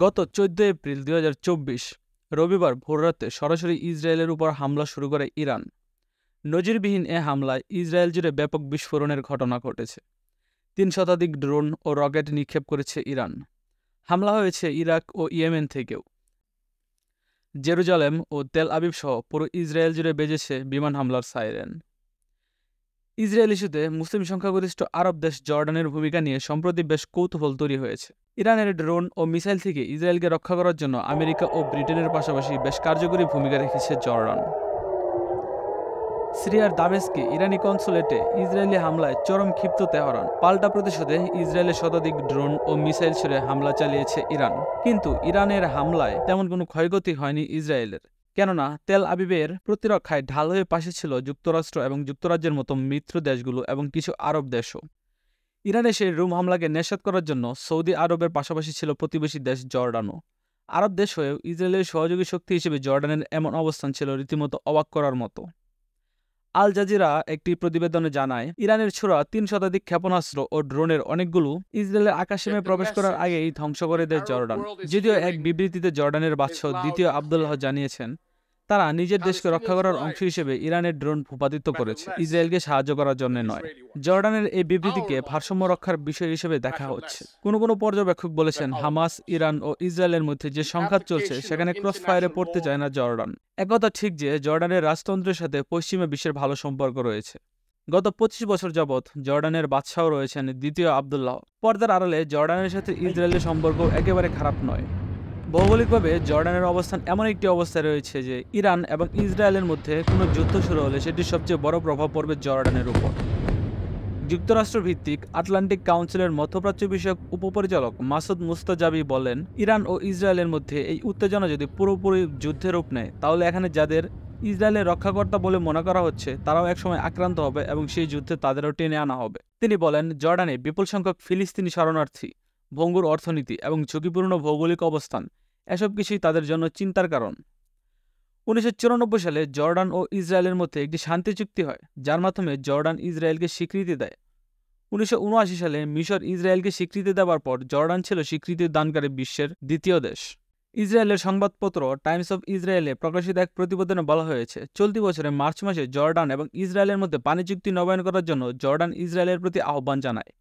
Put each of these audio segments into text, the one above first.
গত 14 এপ্রিল 2024 রবিবার ভোররাতে সরাসরি ইসরায়েলের উপর হামলা শুরু করে ইরান। নজিরবিহীন এ হামলায় ইসরায়েল জুড়ে ব্যাপক বিস্ফোরণের ঘটনা ঘটেছে। 3 শতাধিক ড্রোন ও রকেট নিক্ষেপ করেছে ইরান। হামলা হয়েছে ইরাক ও ইয়েমেন থেকেও। জেরুজালেম ও তেল আবিব সহ পুরো ইসরায়েল জুড়ে বেজেছে বিমান হামলার সাইরেন। ইসরায়েল ইস্যুতে মুসলিম সংখ্যাগরিষ্ঠ আরব দেশ জর্ডানের ভূমিকা নিয়ে সম্প্রতি বেশ কৌতূহল তৈরি হয়েছে। ইরানের ড্রোন ও মিসাইল থেকে ইসরায়েলকে রক্ষা করার জন্য আমেরিকা ও ব্রিটেনের পাশাপাশি বেশ কার্যকরী ভূমিকা রেখেছে জর্ডান। সিরিয়ার দামেস্কে ইরানি কনসুলেটে ইসরায়েলি হামলায় চরম ক্ষিপ্ত তেহরান। পাল্টা প্রতিশোধে ইসরায়েলের শতাধিক ড্রোন ও মিসাইল ছুড়ে হামলা চালিয়েছে ইরান। কিন্তু ইরানের হামলায় তেমন কোনো ক্ষয়ক্ষতি হয়নি ইসরায়েলের, কেননা তেল আবিবের প্রতিরক্ষায় ঢাল হয়ে পাশে ছিল যুক্তরাষ্ট্র এবং যুক্তরাজ্যের মতো মিত্র দেশগুলো এবং কিছু আরব দেশও। ইরানে সেই রুম হামলাকে নিষেধ করার জন্য সৌদি আরবের পাশাপাশি ছিল প্রতিবেশী দেশ জর্ডানও। আরব দেশ হয়েও ইসরায়েলের সহযোগী শক্তি হিসেবে জর্ডানের এমন অবস্থান ছিল রীতিমতো অবাক করার মতো। আল জাজিরা একটি প্রতিবেদনে জানায়, ইরানের ছোড়া 3 শতাধিক ক্ষেপণাস্ত্র ও ড্রোনের অনেকগুলো ইসরায়েলের আকাশসীমায় প্রবেশ করার আগেই ধ্বংস করে দেয় জর্ডান। যদিও এক বিবৃতিতে জর্ডানের বাদশাহ দ্বিতীয় আবদুল্লাহ জানিয়েছেন, তারা নিজের দেশকে রক্ষা করার অংশ হিসেবে ইরানের ড্রোন ভূপাতিত করেছে, ইসরায়েলকে সাহায্য করার জন্য নয়। জর্ডানের এই বিবৃতিকে ভারসাম্য রক্ষার বিষয় হিসেবে দেখা হচ্ছে। কোনো পর্যবেক্ষক বলেছেন, হামাস, ইরান ও ইসরায়েলের মধ্যে যে সংঘাত চলছে সেখানে ক্রস ফায়ারে পড়তে চায় না জর্ডান। একথা ঠিক যে জর্ডানের রাজতন্ত্রের সাথে পশ্চিমা বিশ্বের ভালো সম্পর্ক রয়েছে। গত 25 বছর যাবৎ জর্ডানের বাদশাহ রয়েছেন দ্বিতীয় আবদুল্লাহ। পর্দার আড়ালে জর্ডানের সাথে ইসরায়েলের সম্পর্ক একেবারে খারাপ নয়। ভৌগোলিকভাবে জর্ডানের অবস্থান এমন একটি অবস্থায় রয়েছে যে ইরান এবং ইসরায়েলের মধ্যে কোনো যুদ্ধ শুরু হলে সেটির সবচেয়ে বড় প্রভাব পড়বে জর্ডানের উপর। যুক্তরাষ্ট্র ভিত্তিক আটলান্টিক কাউন্সিলের মধ্যপ্রাচ্য বিষয়ক উপপরিচালক মাসুদ মুস্তাজাবি বলেন, ইরান ও ইসরায়েলের মধ্যে এই উত্তেজনা যদি পুরোপুরি যুদ্ধের রূপ নেয়, তাহলে এখানে যাদের ইসরায়েলের রক্ষাকর্তা বলে মনে করা হচ্ছে তারাও একসময় আক্রান্ত হবে এবং সেই যুদ্ধে তাদেরও টেনে আনা হবে। তিনি বলেন, জর্ডানে বিপুল সংখ্যক ফিলিস্তিনি শরণার্থী, ভঙ্গুর অর্থনীতি এবং ঝুঁকিপূর্ণ ভৌগোলিক অবস্থান, এসব কিছুই তাদের জন্য চিন্তার কারণ। 1994 সালে জর্ডান ও ইসরায়েলের মধ্যে একটি শান্তি চুক্তি হয়, যার মাধ্যমে জর্ডান ইসরায়েলকে স্বীকৃতি দেয়। 1979 সালে মিশর ইসরায়েলকে স্বীকৃতি দেওয়ার পর জর্ডান ছিল স্বীকৃতি দানকারী বিশ্বের দ্বিতীয় দেশ। ইসরায়েলের সংবাদপত্র টাইমস অফ ইসরায়েলে প্রকাশিত এক প্রতিবেদনে বলা হয়েছে, চলতি বছরের মার্চ মাসে জর্ডান এবং ইসরায়েলের মধ্যে পানি চুক্তি নবায়ন করার জন্য জর্ডান ইসরায়েলের প্রতি আহ্বান জানায়।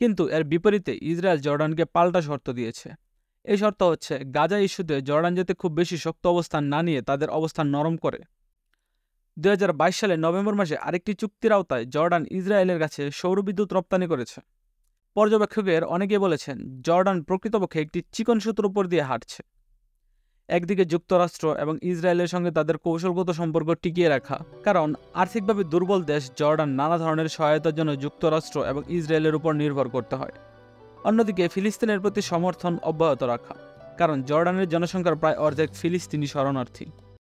কিন্তু এর বিপরীতে ইসরায়েল জর্ডানকে পাল্টা শর্ত দিয়েছে। এই শর্ত হচ্ছে, গাজা ইস্যুতে জর্ডান যাতে খুব বেশি শক্ত অবস্থান না নিয়ে তাদের অবস্থান নরম করে। 2022 সালের নভেম্বর মাসে আরেকটি চুক্তির আওতায় জর্ডান ইসরায়েলের কাছে সৌরবিদ্যুৎ রপ্তানি করেছে। পর্যবেক্ষকের অনেকে বলেছেন, জর্ডান প্রকৃতপক্ষে একটি চিকন সুতোর উপর দিয়ে হাঁটছে। একদিকে যুক্তরাষ্ট্র এবং ইসরায়েলের সঙ্গে তাদের কৌশলগত সম্পর্ক টিকিয়ে রাখা, কারণ আর্থিকভাবে দুর্বল দেশ জর্ডান নানা ধরনের সহায়তার জন্য যুক্তরাষ্ট্র এবং ইসরায়েলের উপর নির্ভর করতে হয়। অন্যদিকে ফিলিস্তিনের প্রতি সমর্থন অব্যাহত রাখা, কারণ জর্ডানের জনসংখ্যার প্রায় অর্ধেক ফিলিস্তিনি শরণার্থী।